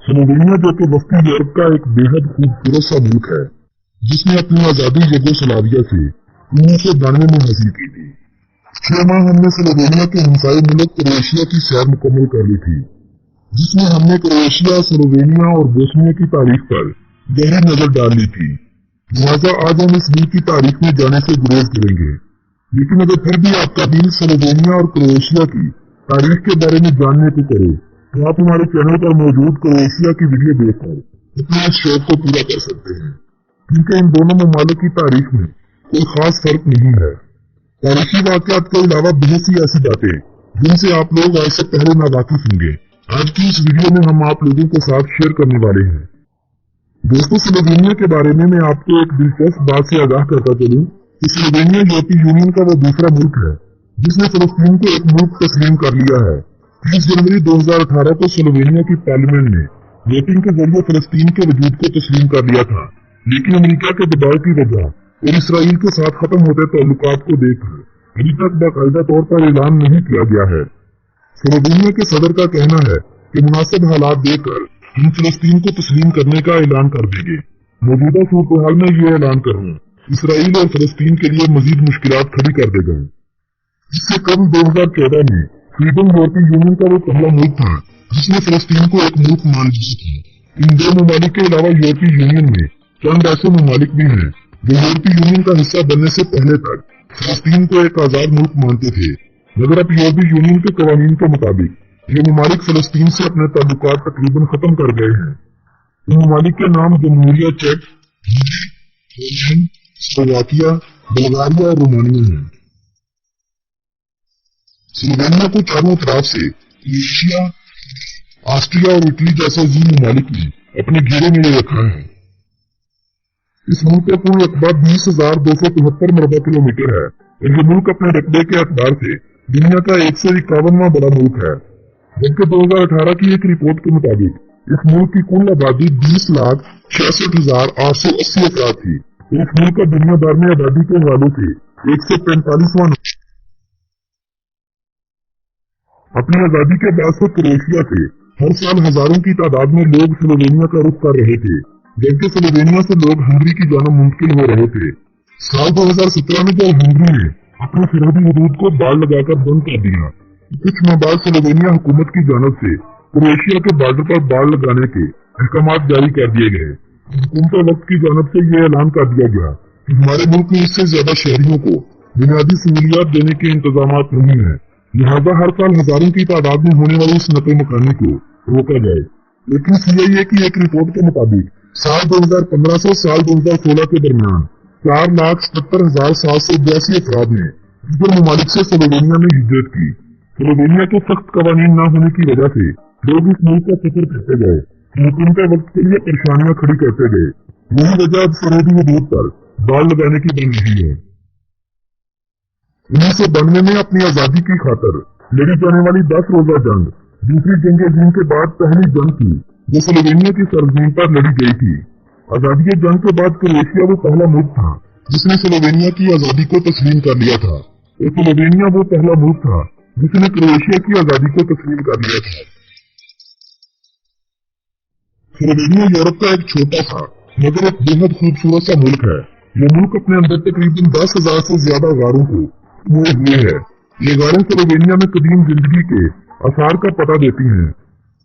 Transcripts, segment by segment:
Slovenia जो कि वस्ती यूरोप का एक बेहद खूबसूरत सा मुल्क है, जिसने अपनी आजादी यूगोस्लाविया से 1992 में हासिल की थी। 6 माह हमने स्लोवेनिया के हमसाये मुल्क क्रोएशिया की सैर मुकम्मल कर ली थी, जिसमें हमने क्रोएशिया, स्लोवेनिया और बोस्निया की तारीख पर गहरी नजर डाल ली थी। लिहाजा आज हम इस मुल्क की तारीख में जाने से गुरेज करेंगे, लेकिन अगर फिर भी आपका दिल स्लोवेनिया और क्रोएशिया की तारीख के बारे में जानने को करे, तो आप हमारे चैनल पर मौजूद क्रोएशिया की वीडियो देखकर अपने इस शौक को पूरा कर सकते हैं, क्योंकि इन दोनों ममालिक की तारीख में कोई खास फर्क नहीं है। तारीखी वाक़यात के अलावा बहुत सी ऐसी बातें जिनसे आप लोग आज से पहले नावाकिफ होंगे, आज की इस वीडियो में हम आप लोगों के साथ शेयर करने वाले हैं। दोस्तों, स्लोवेनिया के बारे में मैं आपको एक दिलचस्प बात से आगाह करता चलूं कि स्लोवेनिया यूरोपीय यूनियन का वो दूसरा मुल्क है जिसने फिलिस्तीन को एक मुल्क तस्लीम कर लिया है। 30 जनवरी 2018 को स्लोवेनिया की पार्लियामेंट ने वोटिंग के जरिए फिलिस्तीन के वजूद को तस्लीम कर लिया था, लेकिन अमेरिका के दबाव की वजह और इसराइल के साथ खत्म होते ताल्लुकात को देखकर अभी तक बाकायदा तौर पर ऐलान नहीं किया गया है। स्लोवेनिया के सदर का कहना है कि मुनासिब हालात देखकर हम फिलिस्तीन को तस्लीम करने का ऐलान कर देंगे। मौजूदा सूरत-ए-हाल में ये ऐलान करना इसराइल और फिलिस्तीन के लिए मजीद मुश्किलात खड़ी कर देगा। इससे कम 2014 में स्वीडन यूरोपीय यूनियन का वो पहला मुल्क था जिसने फिलिस्तीन को एक मुल्क मान लिया था। इन दो ममालिक के अलावा यूरोपीय यूनियन में चंद ऐसे ममालिक भी हैं जो यूरोपीय यूनियन का हिस्सा बनने से पहले तक फिलिस्तीन को एक आजाद मुल्क मानते थे, मगर अब यूरोपीय यूनियन के कवानीन के मुताबिक ये ममालिक फिलिस्तीन से अपने ताल्लुकात तकरीबन खत्म कर गए हैं। इन ममालिक के नाम जमहूरिया चेक, पोलैंड, स्लोवाकिया, बुल्गारिया और रोमानिया है। स्लोवेनिया को चारों तरफ से क्रोएशिया, ऑस्ट्रिया और इटली जैसे जी ममालिक ने अपने घेरे में ले रखा है। इस मुल्क का कुल रकबा 20,273 मरबा किलोमीटर है और ये मुल्क अपने रकबे के एतबार से दुनिया का 151वां बड़ा मुल्क है, जबकि 2018 की एक रिपोर्ट के मुताबिक इस मुल्क की कुल आबादी 20,66,880 अफराद थी। इस मुल्क का दुनिया भर में आबादी के हवाले से 145वां। अपनी आजादी के बाद से क्रोएशिया से हर साल हजारों की तादाद में लोग स्लोवेनिया का रुख कर रहे थे, जबकि स्लोवेनिया से लोग हंगरी की जाना मुमकिन हो रहे थे। साल 2017 में जब हंगरी ने अपने सरहदी हदूद को बाड़ लगाकर बंद कर दिया, कुछ माह बाद स्लोवेनिया हुकूमत की जानब से क्रोएशिया के बॉर्डर पर बाड़ लगाने के अहकामात जारी कर दिए गए। हुकूमत वक्त की जानब से यह ऐलान कर दिया गया कि हमारे मुल्क में इससे ज्यादा शहरियों को बुनियादी सहूलियात देने के इंतजामात नहीं है, लिहाजा हर साल हजारों की तादाद में होने वाली इस नक़ल मकानी को रोका जाए। लेकिन CIA की एक रिपोर्ट के मुताबिक साल 2015 से साल 2016 के दरमियान 4,77,782 अफराद ने दूसरे ममालिक से स्लोवेनिया में हिजरत की। स्लोवेनिया के सख्त कवानीन न होने की वजह से लोग इस मुल्क का सफर करते गए, हुकूमत वक्त के लिए परेशानियां खड़ी करते गए। यही वजह अब सरहदी हदूद पर बाड़ लगाने की बन रही है। 1992 में अपनी आजादी की खातिर लड़ी जाने वाली 10 रोजा जंग दूसरी जंग अज़ीम के बाद पहली जंग थी जो स्लोवेनिया की सरजमीन पर लड़ी गई थी। आजादी जंग के बाद क्रोएशिया वो पहला मुल्क था जिसने स्लोवेनिया की आजादी को तस्लीम कर लिया था, और स्लोवेनिया वो पहला मुल्क था जिसने क्रोएशिया की आजादी को तस्लीम कर लिया था। स्लोवेनिया यूरोप का एक छोटा सा मगर एक बेहद खूबसूरत सा मुल्क है। ये मुल्क अपने अंदर तकरीबन 10,000 से ज्यादा गारों को हुए है। ये गारें स्लोवेनिया में कदीम जिंदगी के आसार का पता देती हैं।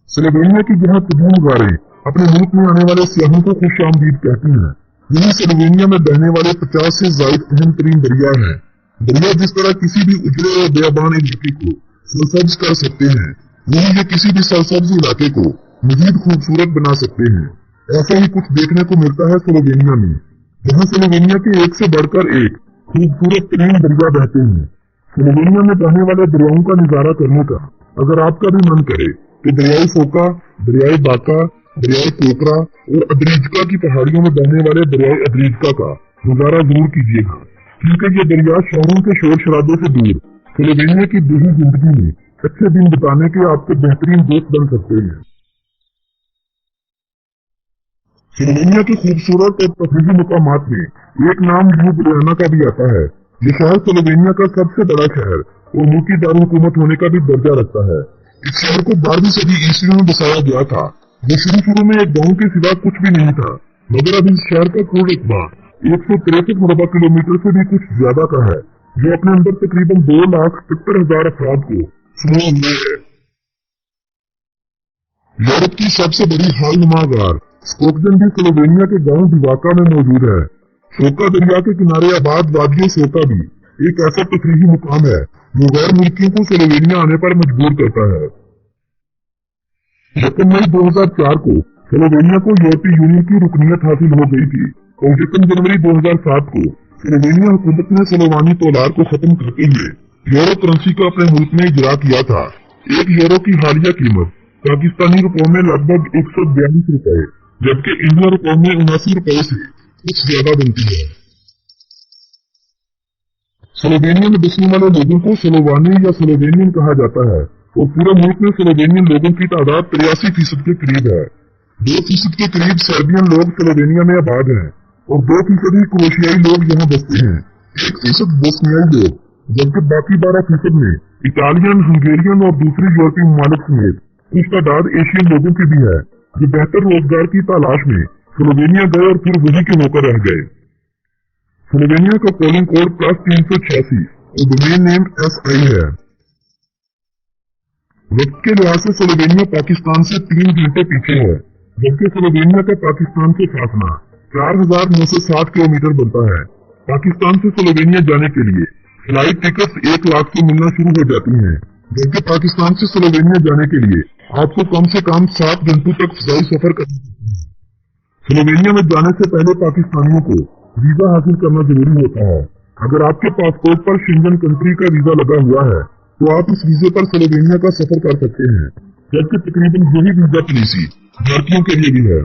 स्लोवेनिया की जहाँ कदीम गारें अपने मुल्क में आने वाले सियाहों को खुश आमदीद कहती हैं, यही स्लोवेनिया में बहने वाले 50 से जायद अहम तरीन दरिया है। दरिया जिस तरह किसी भी उजले और बेअबान इलाके को सरसब्ज कर सकते हैं, वही ये किसी भी सरसब्ज इलाके को मजीद खूबसूरत बना सकते हैं। ऐसा ही कुछ देखने को मिलता है स्लोवेनिया में, जहाँ स्लोवेनिया के एक से बढ़कर एक खूबसूरत तरीन दरिया बहते हैं। स्लोवेनिया में बहने वाले दरियाओं का नजारा करने का अगर आपका भी मन करे तो दरियाई फोका, दरियाई बाका, दरियाई कोकरा और अद्रीजका की पहाड़ियों में बहने वाले दरियाई अद्रीजका का नजारा जरूर कीजिएगा, क्योंकि ये दरिया शहरों के शोर शराबे से दूर स्लोवेनिया की बेहद जिंदगी में अच्छे दिन बिताने के आपके बेहतरीन दोस्त बन सकते हैं। स्लोवेनिया के खूबसूरत और तफरीही मकामात में एक नाम ल्यूब्लियाना का भी आता है। ये शहर स्लोवेनिया का सबसे बड़ा शहर और मुल्की दारुल हुकूमत होने का भी दर्जा रखता है। इस शहर को 12वीं सदी ईस्वी में बसाया गया था जो शुरू में एक गांव के सिवा कुछ भी नहीं था, मगर अब इस शहर का कुल रकबा 163 मुरबा किलोमीटर से भी कुछ ज्यादा का है, जो अपने अंदर तकरीबन 2,70,000 अफराद को समाये हुए है। यूरोप की सबसे बड़ी हालनुमा गार स्कोकजन भी स्लोवेनिया के गांव दिवाका में मौजूद है। सोका दरिया के किनारे आबाद वादी सोका भी एक ऐसा तफरीही मुकाम है जो गैर मुल्कियों को स्लोवेनिया आने पर मजबूर करता है। 2 मई 2004 को स्लोवेनिया को यूरोपीय यूनियन की रुकनियत हासिल हो गई थी और 2 जनवरी 2007 को स्लोवेनिया हुकूमत ने स्लोवानी तोलार को खत्म करते हुए यूरो करेंसी को अपने मुल्क में इजरा किया था। 1 यूरो की हालिया कीमत पाकिस्तानी रुपयों में लगभग 142 रुपए, जबकि इंडियन रुपयों में 79 रुपए से कुछ ज्यादा बनती है। स्लोवेनिया में बसने वाले लोगों को स्लोवानी या स्लोवेनियन कहा जाता है और पूरे मुल्क में स्लोवेनियन लोगों की तादाद 83% के करीब है। 2% के करीब सर्बियन लोग स्लोवेनिया में आबाद हैं और 2% ही क्रोशियाई लोग यहाँ बसते हैं। 1% बोस्नियाई लोग, जबकि बाकी 12% में इटालियन, हंगेरियन और दूसरी यूरोपीय ममालिक समेत कुछ तादाद एशियन लोगों की भी है, जो बेहतर रोजगार की तलाश में स्लोवेनिया गए और फिर वही के होकर रह गए। स्लोवेनिया का पोलिंग कोड +386 और डोमेन नेम SI है। वक्त के लिहाज से स्लोवेनिया पाकिस्तान से 3 घंटे पीछे है, जबकि स्लोवेनिया का पाकिस्तान से फासला 4,960 किलोमीटर बनता है। पाकिस्तान से स्लोवेनिया जाने के लिए फ्लाइट टिकट्स 1 लाख से मिलना शुरू हो जाती हैं, जबकि पाकिस्तान से स्लोवेनिया जाने के लिए आपको कम से कम 7 घंटों तक फजाई सफर करना पड़ता है। स्लोवेनिया में जाने से पहले पाकिस्तानियों को वीजा हासिल करना जरूरी होता है। अगर आपके पासपोर्ट पर शेंजन कंट्री का वीजा लगा हुआ है तो आप इस वीजे पर स्लोवेनिया का सफर कर सकते हैं, जबकि तकरीबन यही वीजा पॉलिसी भारतीयों के लिए भी है।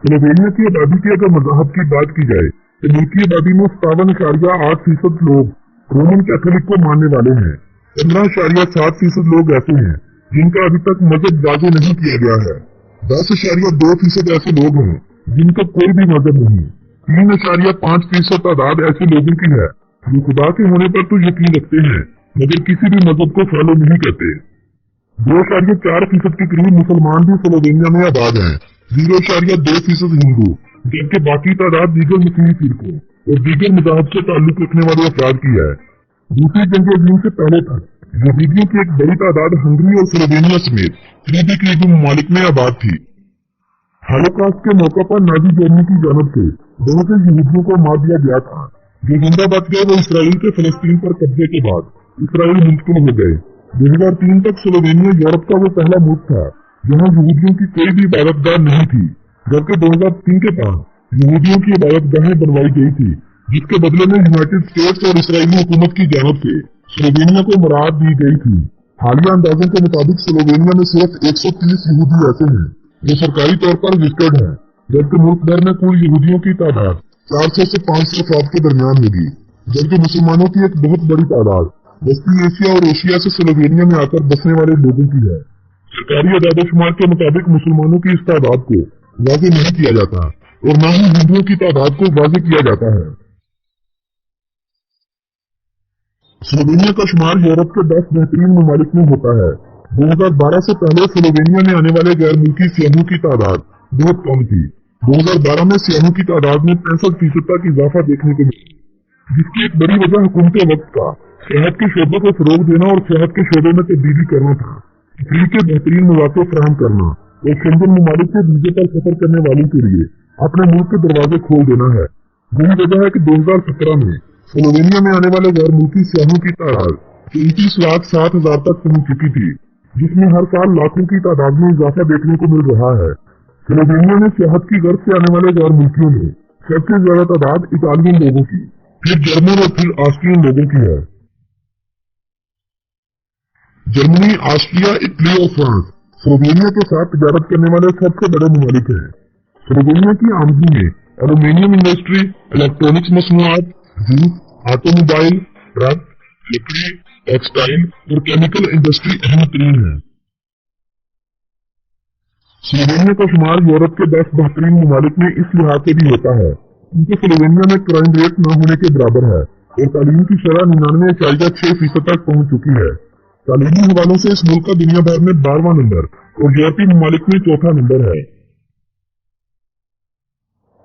स्लोवेनिया की आबादी की अगर मज़हब की बात की जाए तो मुल्क की आबादी में 57.8% लोग रोमन कैथोलिक को मानने वाले हैं। 15.7% लोग ऐसे हैं जिनका अभी तक मजहब वाज़े नहीं किया गया है। 10.2% ऐसे लोग हैं जिनका कोई भी मजहब नहीं। 3.5% तादाद ऐसे लोगों की है जो खुदा के होने पर तो यकीन रखते हैं मगर किसी भी मजहब को फॉलो नहीं करते। 2.4% के करीब मुसलमान भी स्लोवेनिया में आबाद हैं। 0.2% हिंदू, जबकि बाकी तादाद दीगर मुस्लिम फिरकों और दीगर मज़हब से ताल्लुक रखने वाले अफराद की है। दूसरी जंग अज़ीम से पहले तक यहूदियों की एक बड़ी तादाद हंगरी और स्लोवेनिया समेत करीबी ममालिक में आबाद थी। होलोकॉस्ट के मौका पर नाजी जर्मनी की जानब से बहुत से यहूदियों को मार दिया गया था। जो जिंदा बच गए वो इसराइल के फलस्तीन पर कब्जे के बाद इसराइल मुंतकिल हो गए। 2003 तक स्लोवेनिया यूरोप का वो पहला मुल्क था जहाँ यहूदियों की कोई भी इबादतगाह नहीं थी, जबकि 2003 के बाद यहूदियों की इबादतगाहें बनवाई गई थी, जिसके बदले में यूनाइटेड स्टेट्स और इसराइली हुकूमत की जानब से स्लोवेनिया को मुराद दी गई थी। हालिया अंदाजों के मुताबिक स्लोवेनिया में सिर्फ 130 यहूदी ऐसे हैं जो सरकारी तौर पर रजिस्टर्ड हैं, जबकि मुल्क भर में कुल यहूदियों की तादाद 400 से 500 अफराद के दरमियान होगी, जबकि मुसलमानों की एक बहुत बड़ी तादाद वस्ती एशिया और एशिया से स्लोवेनिया में आकर बसने वाले लोगों की है। सरकारी आदादोशुमार के मुताबिक मुसलमानों की इस तादाद को वाज़े नहीं किया जाता और न ही हिंदुओं की तादाद को वाज़े किया जाता है। स्लोवेनिया का शुमार यूरोप के 10 बेहतरीन ममालिक में होता है। 2012 से पहले स्लोवेनिया में आने वाले गैर मुल्की सियाहों की तादाद बहुत कम थी। 2012 में सियाहों की तादाद में 65% तक इजाफा देखने को मिला, जिसकी एक बड़ी वजह हुकूमत वक्त का सेहत के शोबे को फरोग देना और सेहत के शोबे में तब्दीली करना था। तफरीह के बेहतरीन मौके फराहम करना और शेंजन ममालिक के वीजे पर सफर करने वालों के लिए अपने मुल्क के दरवाजे खोल देना है। यही वजह है कि 2017 में स्लोवेनिया में आने वाले गैर मुल्की सियाहों की तादाद 29,07,000 तक पहुंच चुकी थी, जिसमें हर साल लाखों की तादाद में इजाफा देखने को मिल रहा है। स्लोवेनिया में सेहत की गर्ज से आने वाले गैर मुल्कियों में सबसे ज्यादा तादाद इटालियन लोगों की, फिर जर्मन और फिर ऑस्ट्रियन लोगों की है। जर्मनी, ऑस्ट्रिया, इटली और फ्रांस स्लोवेनिया के साथ तजारत करने वाले सबसे बड़े ममालिक हैं। स्लोवेनिया की आमदनी में एल्यूमीनियम इंडस्ट्री, इलेक्ट्रॉनिक्स मसनूआत, जूट, ऑटोमोबाइल, ट्रक, लकड़ी, टेक्सटाइल और केमिकल इंडस्ट्री अहम तरीन है। स्लोवेनिया का शुमार यूरोप के 10 बेहतरीन ममालिक में इस लिहाज से भी होता है क्योंकि स्लोवेनिया में क्राइम रेट न होने के बराबर है और तालीम की शरह 99.6% तक पहुंच चुकी है। तालीमी हवालों से इस मुल्क का दुनिया भर में 12वां नंबर और यूरोपीय ममालिक में 4था नंबर है।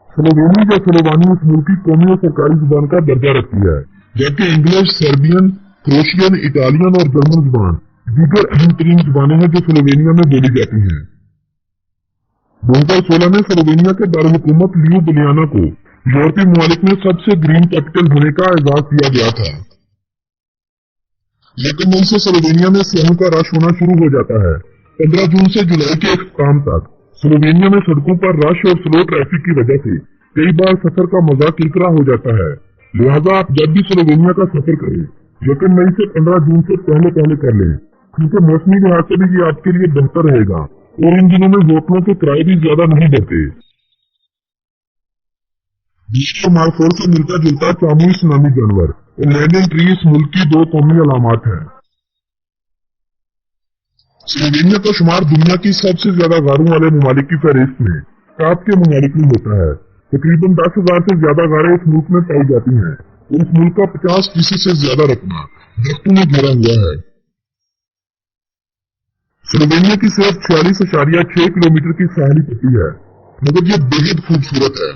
स्लोवेनी या स्लोवानी इस मुल्क की कौमी और सरकारी जुबान का दर्जा रखती है, जबकि इंग्लिश, सर्बियन, क्रोशियन, इटालियन और जर्मन जुबान दीगर अहम तरीन जुबानें हैं जो स्लोवेनिया में बोली जाती हैं। 2016 में स्लोवेनिया के दारुल-हुकूमत ल्यूब्लियाना को यूरोपीय ममालिक में सबसे ग्रीन कैपिटल होने का एजाज दिया गया था। लेकिन मई से स्लोवेनिया में सियाहों का रश होना शुरू हो जाता है। 15 जून से जुलाई के इख्तिताम तक स्लोवेनिया में सड़कों पर रश और स्लो ट्रैफिक की वजह से कई बार सफर का मजा किरकिरा हो जाता है। लिहाजा आप जब भी स्लोवेनिया का सफर करें, लेकिन मई से 15 जून से पहले कर लें, क्योंकि मौसमी लिहाज से भी ये आपके लिए बेहतर रहेगा और इन दिनों में होटलों के किराए भी ज्यादा नहीं बढ़ते। विश्व मार्फोर से मिलता जुलता चामूस नामी जानवर और लैंडन ट्री इस मुल्क की 2 कौमी अलामात है। स्लोवेनिया का शुमार दुनिया की सबसे ज्यादा गारों वाले ममालिक की फहरिस्त में टॉप के ममालिक में होता है। तकरीबन 10,000 से ज्यादा गारें इस मुल्क में पाई जाती हैं और इस मुल्क का 50% से ज्यादा रकबा दरख्तों में घिरा हुआ है। स्लोवेनिया की सिर्फ 46.6 किलोमीटर की साहली पट्टी है, मगर यह बेहद खूबसूरत है।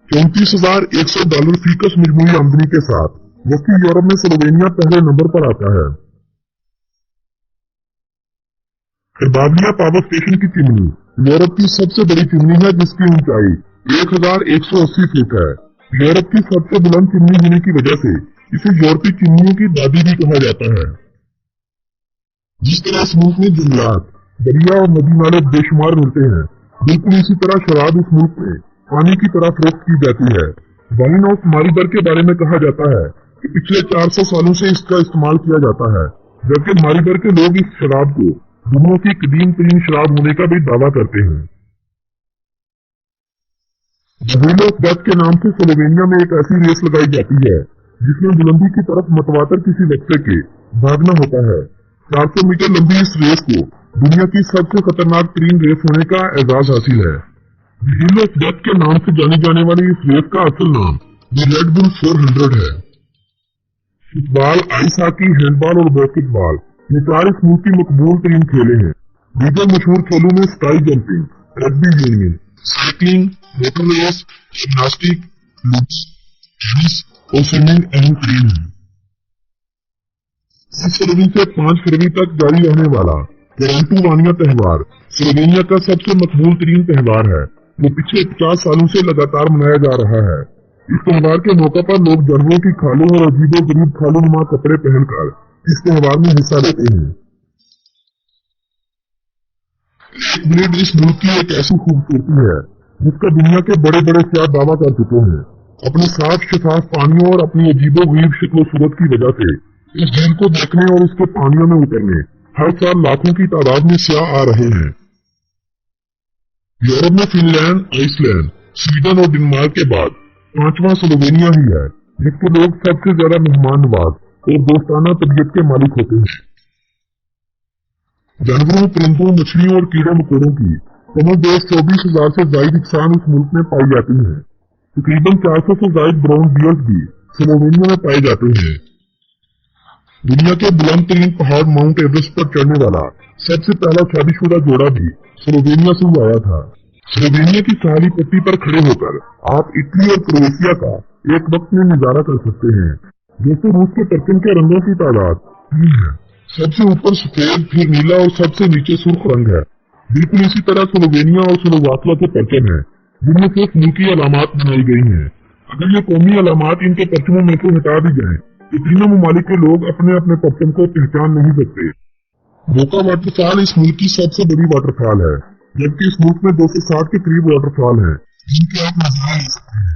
$34,100 फीकस मजमूई आमदनी के साथ वस्ती यूरोप में स्लोवेनिया पहले नंबर पर आता है। खरबावलिया पावर स्टेशन की चिमनी यूरोप की सबसे बड़ी चिमनी है, जिसकी ऊंचाई 1180 फीट है। यूरोप की सबसे बुलंद चिमनी होने की वजह से इसे यूरोपीय चिमनियों की दादी भी कहा जाता है। जिस तरह इस मुल्क में जंगलात, दरिया और नदी नाले बेशुमार मिलते हैं, बिल्कुल इसी तरह शराब इस मुल्क में पानी की तरह फरोख्त की जाती है। वाइन ऑफ मारीबर के बारे में कहा जाता है कि पिछले 400 सालों से इसका इस्तेमाल किया जाता है, जबकि मारीबर के लोग इस शराब को दुनिया की कदीम तरीन शराब होने का भी दावा करते हैं। व्हील ऑफ डेथ के नाम से स्लोवेनिया में एक ऐसी रेस लगाई जाती है जिसमें बुलंदी की तरफ मतवातर किसी लक्ष्य के भागना होता है। 400 मीटर लंबी इस रेस को दुनिया की सबसे खतरनाक तरीन रेस होने का एजाज हासिल है। व्हील ऑफ डेथ के नाम से जानी जाने वाली इस रेस का असल नाम रेड बुल 400 है। फुटबॉल, आइस हॉकी, हैंडबॉल और बास्केटबॉल ये 4 इस मुल्क की मकबूल तरीन खेले हैं। दीगर मशहूर खेलों में sky jumping, rugby union, cycling, motor race, gymnastic, ludo, tennis और स्विमिंग अहम तरीन है। 3 फरवरी से 5 फरवरी तक जारी रहने वाला पेरेंटुवानिया त्योहार स्लोवेनिया का सबसे मकबूल तरीन त्योहार है। वो पिछले 50 सालों से लगातार मनाया जा रहा है। इस त्योहार के मौका पर लोग जानवरों की खालों और अजीबो गरीब खालों नुमा कपड़े पहनकर इस त्योहार में हिस्सा लेते हैं। लेक ब्लेड इस मुल्क की एक ऐसी खूबसूरती है जिसका दुनिया के बड़े बड़े सियाह दावा कर चुके हैं। अपने साफ शफाफ पानियों और अपनी अजीबो गरीब शक्ल सूरत की वजह से इस झील को देखने और इसके पानियों में उतरने हर साल लाखों की तादाद में सियाह आ रहे हैं। यूरोप में फिनलैंड, आइसलैंड, स्वीडन और डेनमार्क के बाद 5वां स्लोवेनिया ही है जिसके लोग सबसे ज्यादा मेहमान नवाज और दोस्ताना तबीयत के मालिक होते हैं। जानवरों, परिंदों, मछलियों और कीड़े मकोड़ों की समझ 24,000 से ज्यादा इकसाम इस मुल्क में पाई जाती हैं। तकरीबन 400 से ज्यादा ब्राउन बियर्स भी स्लोवेनिया में पाए जाते हैं। दुनिया के बुलंद तरीन पहाड़ माउंट एवरेस्ट पर चढ़ने वाला सबसे पहला शादीशुदा जोड़ा भी स्लोवेनिया से ही आया था। स्लोवेनिया की साहली पट्टी पर खड़े होकर आप इटली और क्रोएशिया का एक वक्त में नजारा कर सकते हैं। जैसे रूस के परचम के रंगों की तादाद 3 है। सबसे ऊपर सफेद, फिर नीला और सबसे नीचे सुर्ख रंग है। बिल्कुल इसी तरह स्लोवेनिया और स्लोवाकिया के परचम है जिनमें सिर्फ मुल्की अलामात बनाई गई हैं। अगर ये कौमी अलामात इनके परचमों में से हटा दी जाए तो तीनों ममालिक के लोग अपने अपने परचम को पहचान नहीं सकते। बोका वाटरफॉल इस मुल्क की सबसे बड़ी वाटरफॉल है, जबकि इस मुल्क में 260 के करीब वाटरफॉल हैं जिनके आप नजारा ले सकते हैं।